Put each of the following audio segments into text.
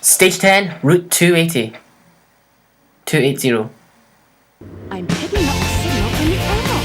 Stage 10, Route 280. 280. I'm picking up a signal from the animal.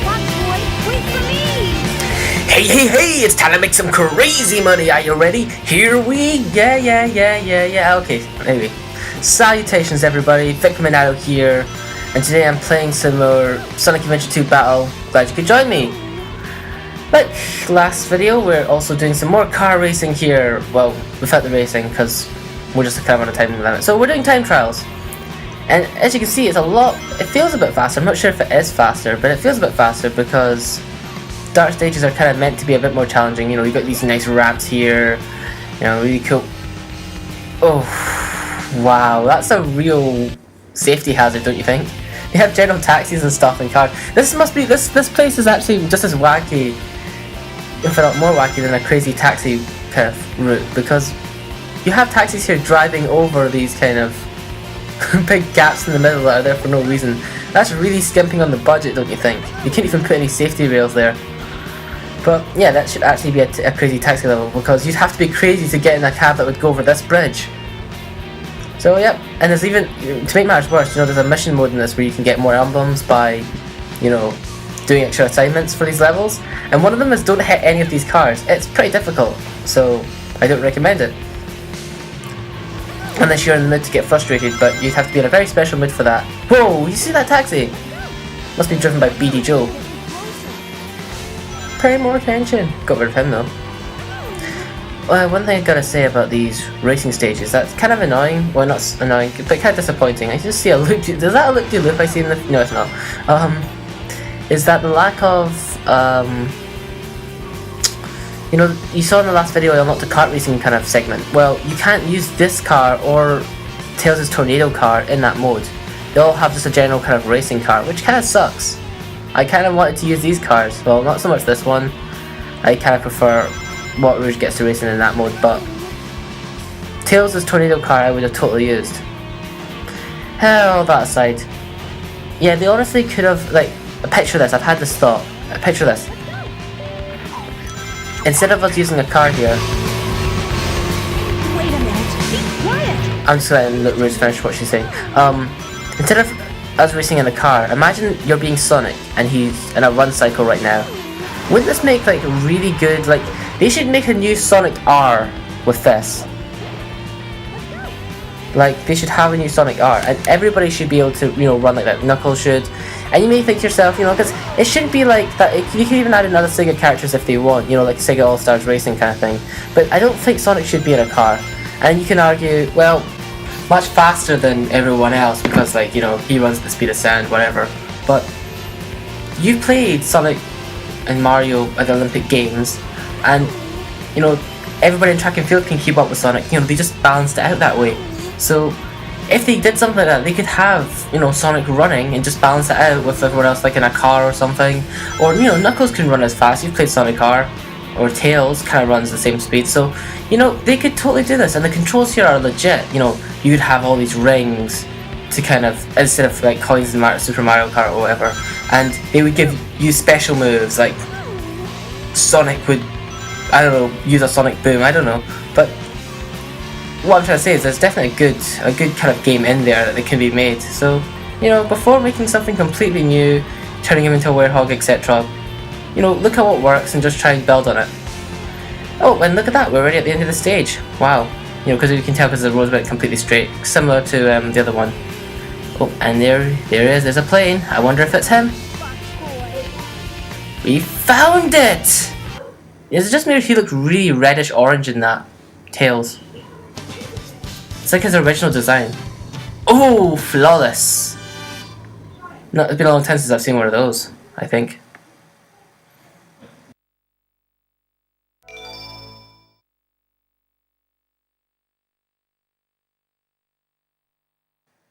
Watch, boy, wait for me! Hey, it's time to make some crazy money. Are you ready? Here we yeah. Okay, anyway. Salutations everybody, VicMonado here. And today I'm playing some more Sonic Adventure 2 Battle. Glad you could join me. Like last video, we're also doing some more car racing here. Well, without the racing, because we're just kind of on a time limit. So we're doing time trials. And as you can see, it feels a bit faster. I'm not sure if it is faster, but it feels a bit faster because dark stages are kind of meant to be a bit more challenging. You know, you've got these nice ramps here. You know, really cool. Oh, wow, that's a real safety hazard, don't you think? They have general taxis and stuff in cars. This place is actually just as wacky, if not more wacky, than a crazy taxi kind of route, because you have taxis here driving over these kind of big gaps in the middle that are there for no reason. That's really skimping on the budget, don't you think? You can't even put any safety rails there. But yeah, that should actually be a crazy taxi level, because you'd have to be crazy to get in a cab that would go over this bridge. So yeah, and there's even, to make matters worse, you know, there's a mission mode in this where you can get more emblems by, you know, doing extra assignments for these levels. And one of them is don't hit any of these cars. It's pretty difficult, so I don't recommend it. Unless you're in the mood to get frustrated, but you'd have to be in a very special mood for that. Whoa, you see that taxi? Must be driven by BD Joe. Pay more attention. Got rid of him though. One thing I gotta say about these racing stages, that's kind of annoying. Well, not annoying, but kind of disappointing. I just see a loop. Does that a loop-de-loop I see in the? No, it's not. Is that the lack of you know, you saw in the last video I unlocked a kart racing kind of segment. Well, you can't use this car or Tails' tornado car in that mode. They all have just a general kind of racing car, which kind of sucks. I kind of wanted to use these cars. Well, not so much this one. I kind of prefer what Rouge gets to racing in that mode, but Tails' tornado car I would have totally used. Hell, that aside. Yeah, they honestly could have, like, picture this, I've had this thought. Picture this. Instead of us using a car here... Wait a minute, be quiet! I'm just letting Rouge finish what she's saying. Instead of us racing in a car, imagine you're being Sonic and he's in a run cycle right now. Wouldn't this make, like, really good, like, they should make a new Sonic R with this. Like, they should have a new Sonic R, and everybody should be able to, you know, run like that. Knuckles should. And you may think to yourself, you know, because it shouldn't be like that. You can even add in other Sega characters if they want, you know, like Sega All-Stars Racing kind of thing. But I don't think Sonic should be in a car. And you can argue, well, much faster than everyone else because, like, you know, he runs at the speed of sound, whatever. But you've played Sonic and Mario at the Olympic Games, and, you know, everybody in track and field can keep up with Sonic. You know, they just balanced it out that way. So if they did something like that, they could have, you know, Sonic running and just balance it out with everyone else, like in a car or something. Or, you know, Knuckles can run as fast. You've played Sonic R. Or Tails kind of runs the same speed. So, you know, they could totally do this. And the controls here are legit. You know, you would have all these rings to kind of, instead of like coins in Super Mario Kart or whatever. And they would give you special moves, like Sonic would, I don't know, use a Sonic Boom, I don't know. But what I'm trying to say is there's definitely a good kind of game in there that can be made. So, you know, before making something completely new, turning him into a werehog, etc., you know, look at what works and just try and build on it. Oh, and look at that, we're already at the end of the stage. Wow. You know, because you can tell because the road's went completely straight, similar to the other one. Oh, and there is, there's a plane. I wonder if it's him. We found it! Is it just me or he looked really reddish orange in that? Tails. It's like his original design. Oh, flawless! No, it's been a long time since I've seen one of those, I think.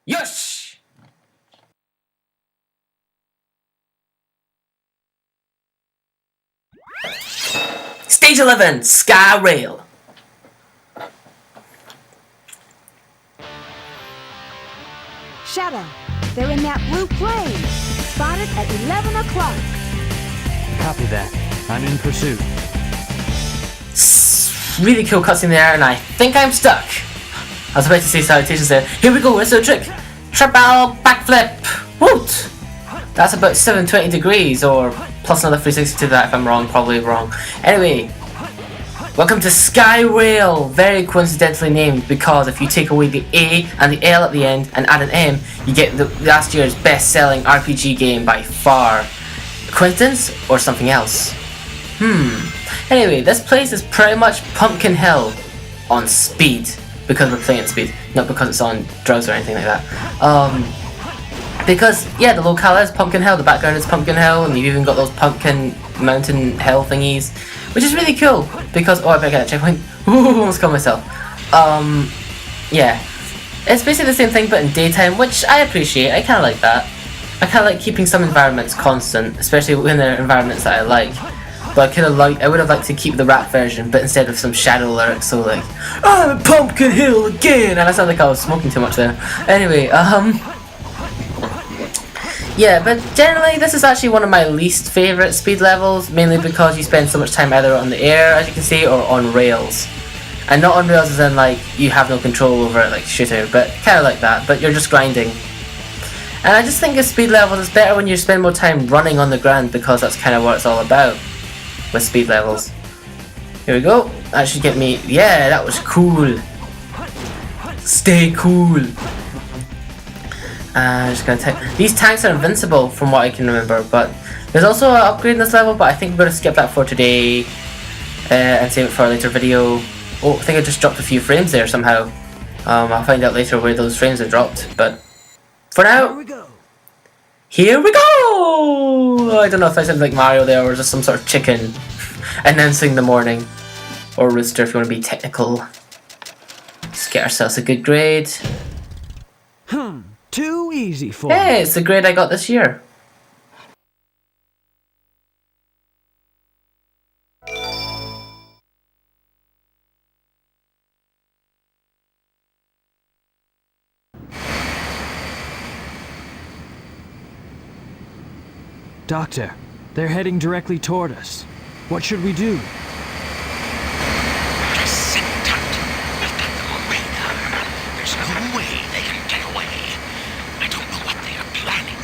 Yosh! Stage 11, Sky Rail. Shadow, they're in that blue plane. Spotted at 11 o'clock. Copy that. I'm in pursuit. Really cool cutscene there, and I think I'm stuck. I was about to say salutations there. Here we go, it's a trick. Triple backflip. Woot! That's about 720 degrees, or plus another 360 to that if I'm wrong, probably wrong. Anyway, welcome to Sky Rail, very coincidentally named because if you take away the A and the L at the end and add an M, you get the last year's best-selling RPG game by far. Coincidence or something else? Anyway, this place is pretty much Pumpkin Hill on speed, because we're playing at speed, not because it's on drugs or anything like that. Because, yeah, the locale is Pumpkin Hill, the background is Pumpkin Hill, and you've even got those pumpkin mountain hill thingies, which is really cool, because, oh, I better get a checkpoint. Ooh, almost killed myself. Yeah. It's basically the same thing, but in daytime, which I appreciate. I kinda like that. I kinda like keeping some environments constant, especially when they're environments that I like. But I would have liked to keep the rap version, but instead of some shadow lyrics, so like, I'm at Pumpkin Hill again! And I sound like I was smoking too much there. Anyway, yeah, but generally this is actually one of my least favourite speed levels, mainly because you spend so much time either on the air, as you can see, or on rails. And not on rails as in like, you have no control over it like shooter, but kinda like that, but you're just grinding. And I just think with speed levels it's better when you spend more time running on the ground, because that's kinda what it's all about with speed levels. Here we go, that should get me, yeah, that was cool. Stay cool. Just gonna take. These tanks are invincible from what I can remember, but there's also an upgrade in this level, but I think we're gonna skip that for today and save it for a later video. Oh, I think I just dropped a few frames there somehow. I'll find out later where those frames are dropped, but for now, here we go! I don't know if I sound like Mario there or just some sort of chicken announcing the morning, or rooster if you want to be technical. Let's get ourselves a good grade. Too easy for Hey, it's the grade I got this year. Doctor, they're heading directly toward us. What should we do? Just sit tight. We've got them on radar. There's no way they can get away. I don't know what they are planning,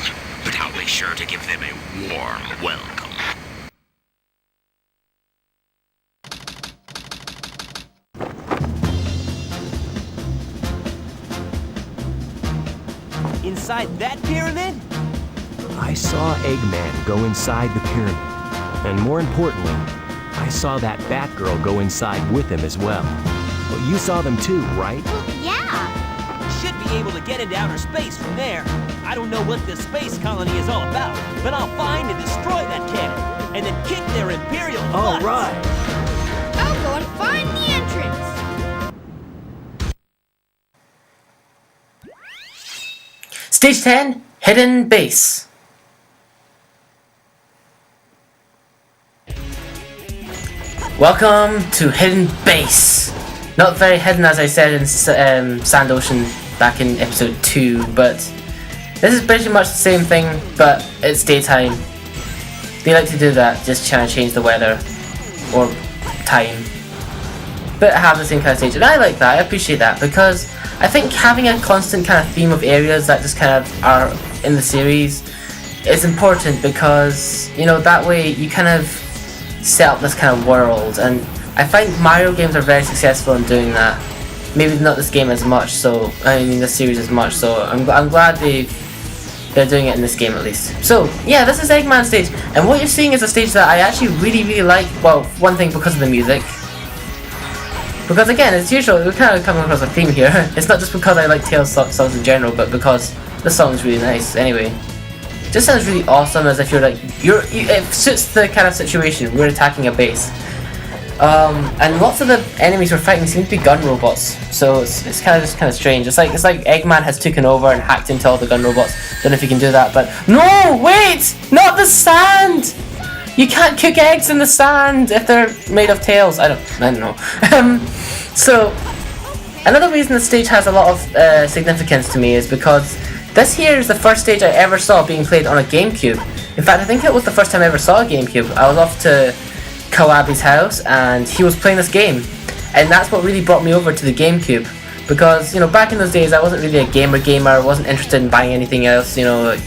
but I'll be sure to give them a warm welcome. Inside that pyramid? I saw Eggman go inside the pyramid. And more importantly, I saw that Batgirl go inside with him as well. But you saw them too, right? Well, yeah. Should be able to get into outer space from there. I don't know what this space colony is all about, but I'll find and destroy that cannon, and then kick their Imperial butts. All right. I'll go and find the entrance. Stage 10, Hidden Base. Welcome to Hidden Base. Not very hidden as I said in Sand Ocean back in episode 2, but this is pretty much the same thing, but it's daytime. They like to do that, just trying to change the weather or time. But have the same kind of stage, and I like that, I appreciate that, because I think having a constant kind of theme of areas that just kind of are in the series is important, because, you know, that way you kind of set up this kind of world, and I find Mario games are very successful in doing that. Maybe not this game as much, so I mean this series as much, so I'm glad they're doing it in this game at least. So yeah, this is Eggman stage, and what you're seeing is a stage that I actually really like. Well, one thing because of the music, because again, as usual, we're kind of coming across a theme here. It's not just because I like Tails songs in general, but because this song is really nice. Anyway, just sounds really awesome, as if you're like it suits the kind of situation. We're attacking a base. And lots of the enemies we're fighting seem to be gun robots, so it's kind of strange. It's like Eggman has taken over and hacked into all the gun robots. Don't know if you can do that, but no, wait, not the sand. You can't cook eggs in the sand if they're made of tails. I don't know. So another reason the stage has a lot of significance to me is because this here is the first stage I ever saw being played on a GameCube. In fact, I think it was the first time I ever saw a GameCube. I was off to Kawabi's house and he was playing this game, and that's what really brought me over to the GameCube. because, you know, back in those days I wasn't really a gamer, I wasn't interested in buying anything else, you know, like,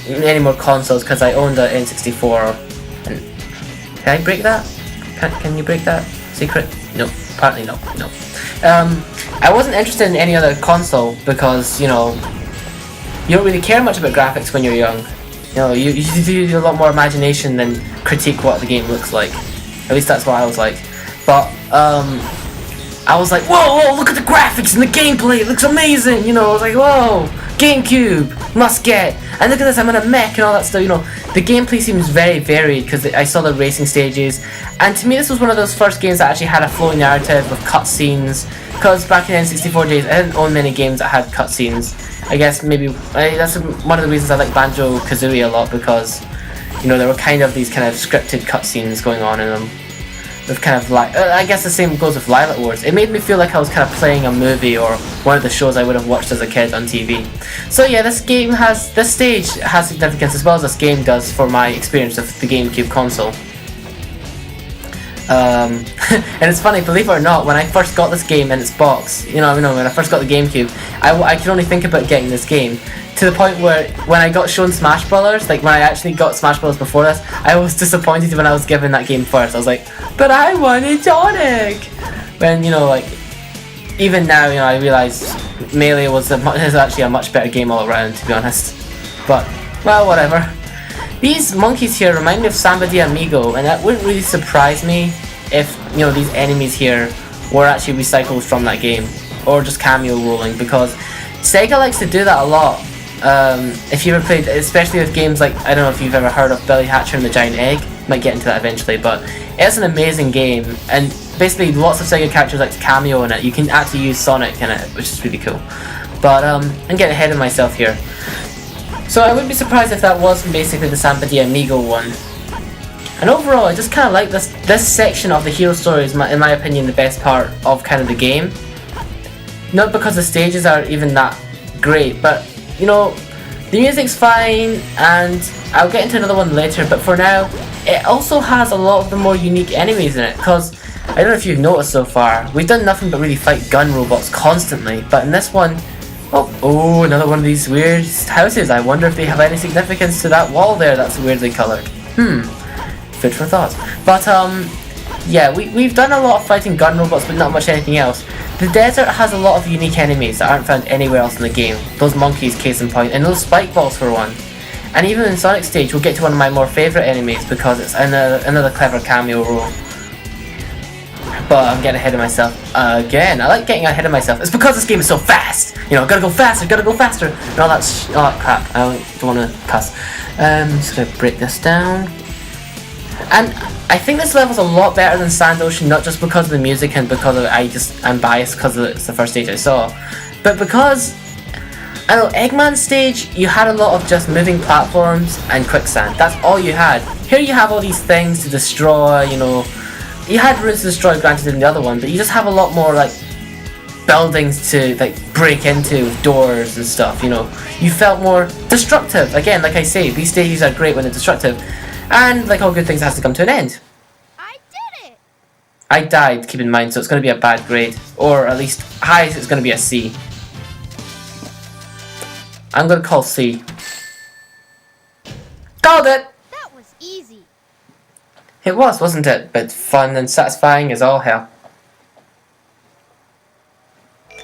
any more consoles, because I owned an N64. And can I break that? Can you break that secret? No, apparently no. I wasn't interested in any other console because, you know, you don't really care much about graphics when you're young. You know, you do a lot more imagination than critique what the game looks like. At least that's what I was like. But I was like, whoa, look at the graphics and the gameplay, it looks amazing, you know. I was like, whoa, GameCube, must get. And look at this, I'm in a mech and all that stuff, you know. The gameplay seems very varied because I saw the racing stages, and to me this was one of those first games that actually had a flowing narrative with cutscenes. Because back in N64 days, I didn't own many games that had cutscenes. I guess maybe that's one of the reasons I like Banjo-Kazooie a lot, because, you know, there were kind of these kind of scripted cutscenes going on in them. With kind of like, I guess the same goes with Lilac Wars. It made me feel like I was kind of playing a movie or one of the shows I would have watched as a kid on TV. So yeah, this stage has significance, as well as this game does, for my experience of the GameCube console. And it's funny, believe it or not, when I first got this game in its box, when I first got the GameCube, I could only think about getting this game, to the point where when I got shown Smash Brothers, like when I actually got Smash Brothers before this, I was disappointed when I was given that game first. I was like, but I wanted Sonic! When, like, even now, I realise Melee is actually a much better game all around, to be honest. But, well, whatever. These monkeys here remind me of Samba de Amigo, and that wouldn't really surprise me if, these enemies here were actually recycled from that game, or just cameo rolling, because Sega likes to do that a lot. If you ever played, especially with games like, I don't know if you've ever heard of Billy Hatcher and the Giant Egg, might get into that eventually, but it's an amazing game, and basically lots of Sega characters like to cameo in it. You can actually use Sonic in it, which is really cool. But I'm getting ahead of myself here. So I wouldn't be surprised if that was basically the Samba de Amigo one. And overall, I just kind of like this section of the hero story is, in my opinion, the best part of kind of the game. Not because the stages are even that great, but the music's fine, and I'll get into another one later, but for now, it also has a lot of the more unique enemies in it, because I don't know if you've noticed so far, we've done nothing but really fight gun robots constantly, but in this one, oh, another one of these weird houses. I wonder if they have any significance to that wall there that's weirdly coloured. Food for thought. But yeah, we've done a lot of fighting gun robots, but not much anything else. The desert has a lot of unique enemies that aren't found anywhere else in the game. Those monkeys, case in point, and those spike balls for one. And even in Sonic Stage, we'll get to one of my more favourite enemies because it's another clever cameo role. But I'm getting ahead of myself again. I like getting ahead of myself. It's because this game is so fast. Gotta go faster, and all that crap. I don't want to cuss. Just gonna break this down. And I think this level's a lot better than Sand Ocean, not just because of the music and because of I'm biased because it's the first stage I saw, but because I don't know, Eggman stage, you had a lot of just moving platforms and quicksand. That's all you had. Here you have all these things to destroy. You had rooms to destroy, granted, in the other one, but you just have a lot more like buildings to like break into with doors and stuff. You felt more destructive. Again, like I say, these stages are great when they're destructive. And like all good things, it has to come to an end. I did it! I died, keep in mind, so it's going to be a bad grade. Or at least, highest, it's going to be a C. I'm going to call C. Called it! That was easy. It was, wasn't it? But fun and satisfying as all hell.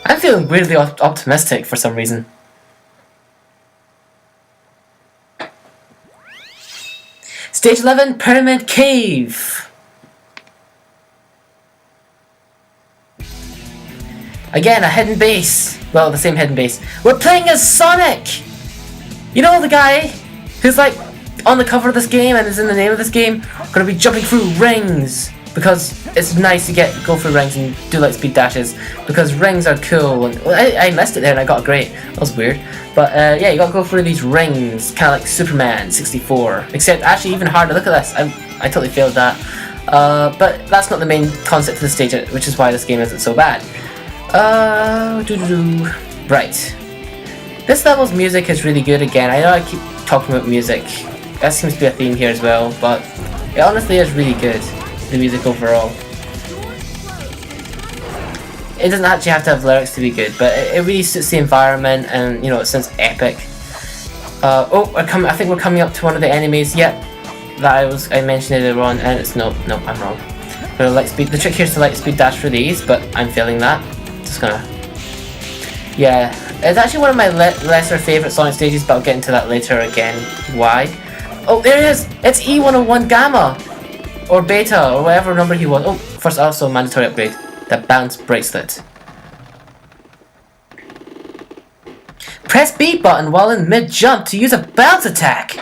I'm feeling weirdly optimistic for some reason. Stage 11, Pyramid Cave. Again, a hidden base. Well, the same hidden base. We're playing as Sonic! The guy who's like on the cover of this game and is in the name of this game. We're gonna be jumping through rings because it's nice to go through rings and do like speed dashes because rings are cool. And I missed it there and I got a great. That was weird. But yeah, you gotta go through these rings, kind of like Superman 64. Except actually even harder. Look at this. I totally failed that. But that's not the main concept of the stage, which is why this game isn't so bad. Right. This level's music is really good again. I know I keep talking about music. That seems to be a theme here as well, but it honestly is really good. The music overall. it doesn't actually have to have lyrics to be good, but it really suits the environment, and you know, it sounds epic. Oh, I think we're coming up to one of the enemies. Yep, that I mentioned earlier on, and it's nope, I'm wrong. Gonna light speed. The trick here is to light speed dash for these, but I'm failing that. Just gonna. Yeah, it's actually one of my lesser favorite Sonic stages, but I'll get into that later again. Why? Oh, there it is! It's E101 Gamma! Or Beta, or whatever number he was. Oh, first also mandatory upgrade. The bounce bracelet. Press B button while in mid-jump to use a bounce attack!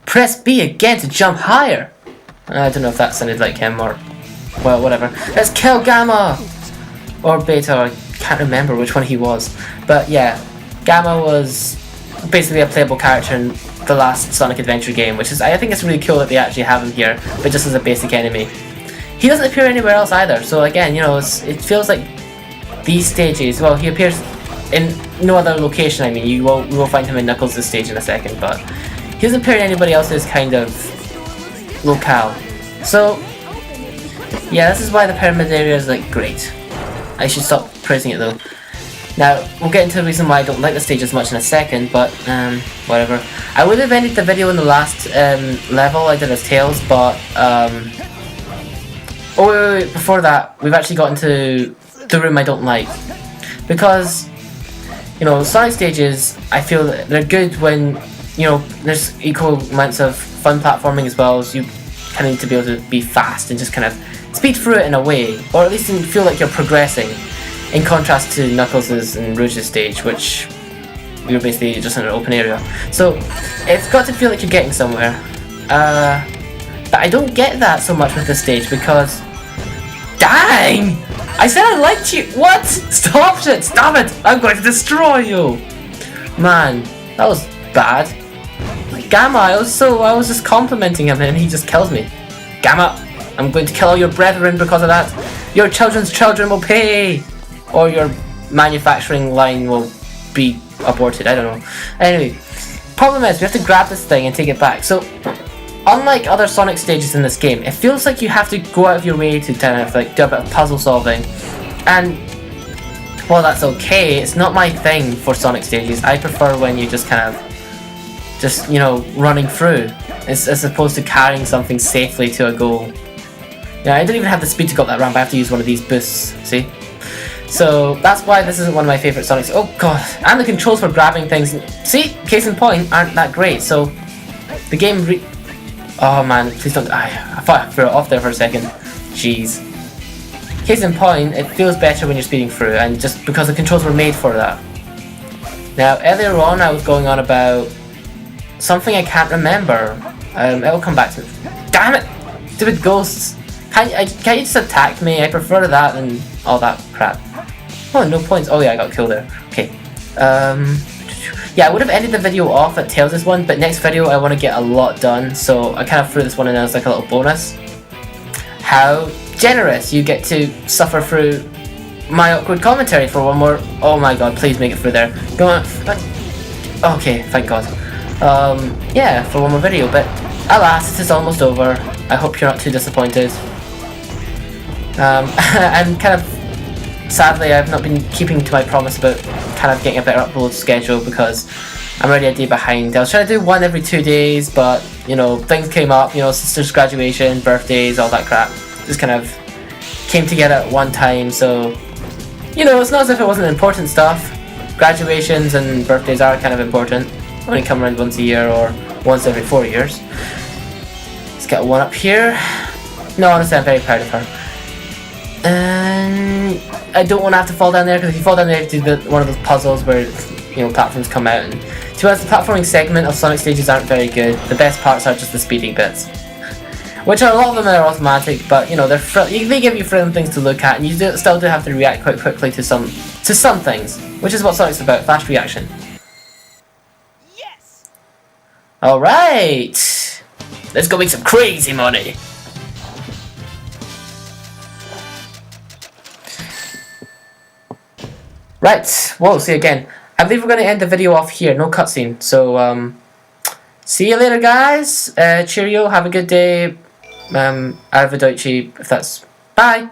Press B again to jump higher! I don't know if that sounded like him or... well, whatever. Let's kill Gamma! Or Beta, I can't remember which one he was. But yeah, Gamma was basically a playable character in the last Sonic Adventure game, which is, I think it's really cool that they actually have him here, but just as a basic enemy. He doesn't appear anywhere else either, so again, you know, it feels like these stages, well, he appears in no other location. I mean, we will find him in Knuckles' stage in a second, but he doesn't appear in anybody else's kind of locale. So, yeah, this is why the pyramid area is like great. I should stop praising it though. Now, we'll get into the reason why I don't like the stage as much in a second, but whatever. I would have ended the video in the last level I did as Tails, but oh wait, before that, we've actually got into the room I don't like. Because, you know, Sonic stages, I feel that they're good when, you know, there's equal amounts of fun platforming as well as you kind of need to be able to be fast and just kind of speed through it in a way, or at least feel like you're progressing, in contrast to Knuckles' and Rouge's stage, which you're basically just in an open area. So it's got to feel like you're getting somewhere. But I don't get that so much with this stage because... dang! I said I liked you! What? Stop it! Stop it! I'm going to destroy you! Man, that was bad. Gamma, I was just complimenting him and he just kills me. Gamma, I'm going to kill all your brethren because of that. Your children's children will pay! Or your manufacturing line will be aborted, I don't know. Anyway, problem is we have to grab this thing and take it back. So, unlike other Sonic stages in this game, it feels like you have to go out of your way to kind of like do a bit of puzzle solving. And, well, that's okay. It's not my thing for Sonic stages. I prefer when you just kind of, you know, running through, as opposed to carrying something safely to a goal. Yeah, I don't even have the speed to go up that ramp. I have to use one of these boosts, see? So that's why this isn't one of my favourite Sonics. Oh god, and the controls for grabbing things, see, case in point, aren't that great. So the game oh man, please don't, I thought I threw it off there for a second. Jeez. Case in point, it feels better when you're speeding through, and just because the controls were made for that. Now earlier on I was going on about something I can't remember. It'll come back to me. Damn it! Stupid ghosts! Can't you just attack me? I prefer that than all that crap. Oh, no points. Oh yeah, I got killed there. Okay. Yeah, I would have ended the video off at Tails' one, but next video I want to get a lot done, so I kind of threw this one in as like a little bonus. How generous! You get to suffer through my awkward commentary for one more. Oh my god, please make it through there. Go on. Okay, thank god. Yeah, for one more video, but alas, it is almost over. I hope you're not too disappointed. And kind of sadly I've not been keeping to my promise about kind of getting a better upload schedule because I'm already a day behind. I was trying to do one every 2 days, but you know, things came up, you know, sister's graduation, birthdays, all that crap. Just kind of came together at one time, so you know, it's not as if it wasn't important stuff. Graduations and birthdays are kind of important. Only come around once a year or once every 4 years. Let's get one up here. No, honestly, I'm very proud of her. And I don't want to have to fall down there, because if you fall down there, you have to do one of those puzzles where, you know, platforms come out. And to be honest, the platforming segment of Sonic stages aren't very good. The best parts are just the speeding bits, which are a lot of them are automatic, but you know, they give you thrilling things to look at, and you still do have to react quite quickly to some things, which is what Sonic's about, fast reaction. Yes! Alright! Let's go make some crazy money! Right, whoa, see again. I believe we're going to end the video off here, no cutscene, so see you later guys, cheerio, have a good day, arrivederci, if that's, bye!